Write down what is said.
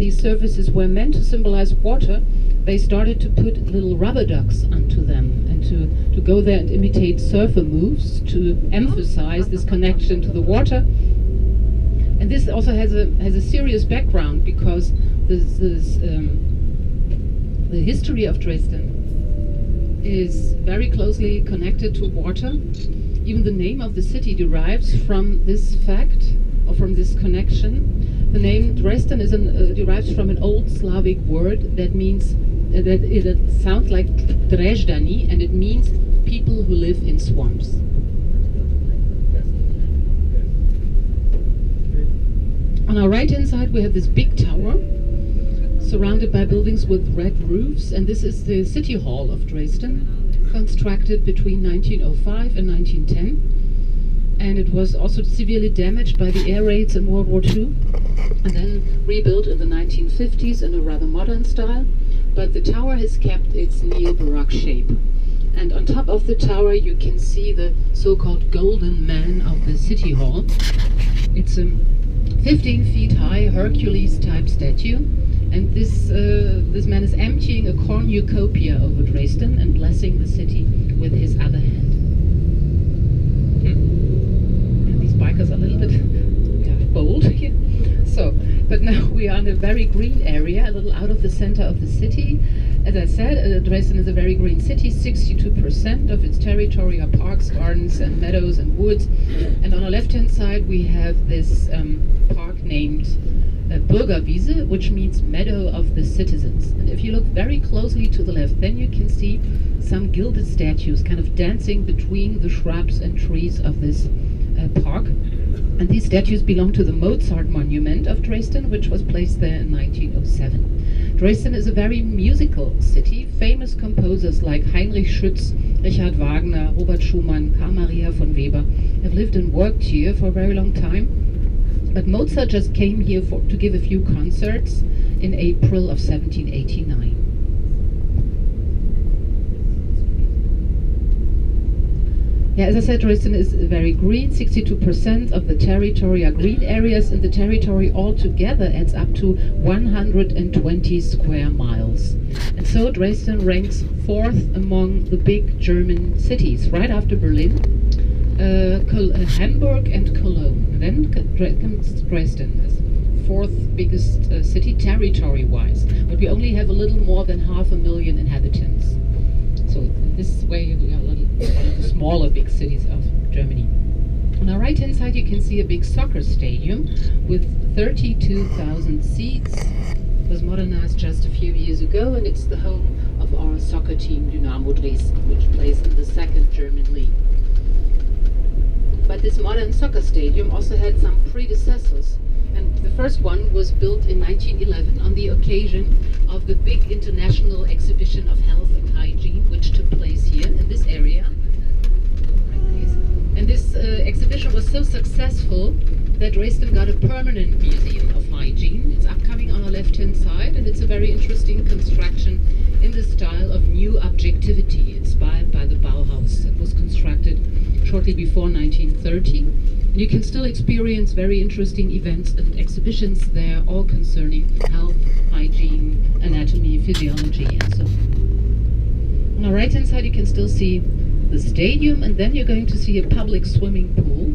these surfaces were meant to symbolize water, they started to put little rubber ducks onto them and to go there and imitate surfer moves to emphasize this connection to the water. And this also has a serious background, because the history of Dresden is very closely connected to water. Even the name of the city derives from this fact, or from this connection. The name Dresden is derives from an old Slavic word that means that it sounds like Dreždani, and it means people who live in swamps. On our right-hand side, we have this big tower surrounded by buildings with red roofs, and this is the City Hall of Dresden, constructed between 1905 and 1910. And it was also severely damaged by the air raids in World War II, and then rebuilt in the 1950s in a rather modern style. But the tower has kept its neo-Baroque shape. And on top of the tower you can see the so-called Golden Man of the City Hall. It's a 15 feet high Hercules-type statue, and this man is emptying a cornucopia over Dresden and blessing the city with his other hand. Bikers are a little bit bold here. So, but now we are in a very green area, a little out of the center of the city. As I said, Dresden is a very green city. 62% of its territory are parks, gardens, and meadows and woods. And on the left-hand side, we have this park named Bürgerwiese, which means meadow of the citizens. And if you look very closely to the left, then you can see some gilded statues kind of dancing between the shrubs and trees of this park. And these statues belong to the Mozart Monument of Dresden, which was placed there in 1907. Dresden is a very musical city. Famous composers like Heinrich Schütz, Richard Wagner, Robert Schumann, Carl Maria von Weber have lived and worked here for a very long time. But Mozart just came here to give a few concerts in April of 1789. Yeah, as I said, Dresden is very green. 62% of the territory are green areas, and the territory altogether adds up to 120 square miles. And so Dresden ranks fourth among the big German cities, right after Berlin, Hamburg and Cologne. And then comes Dresden as fourth biggest city territory-wise, but we only have a little more than 500,000 inhabitants. So in this way, we are one of the smaller big cities of Germany. On our right-hand side, you can see a big soccer stadium with 32,000 seats. It was modernized just a few years ago, and it's the home of our soccer team, Dynamo Dresden, which plays in the second German league. But this modern soccer stadium also had some predecessors. And the first one was built in 1911 on the occasion of the big international exhibition of health and hygiene, which took place here in this area. And this exhibition was so successful that Dresden got a permanent museum of hygiene. It's upcoming on our left-hand side, and it's a very interesting construction in the style of new objectivity, inspired by the Bauhaus that was constructed shortly before 1930. And you can still experience very interesting events and exhibitions there, all concerning health, hygiene, anatomy, physiology, and so on. On the right-hand side, you can still see the stadium, and then you're going to see a public swimming pool.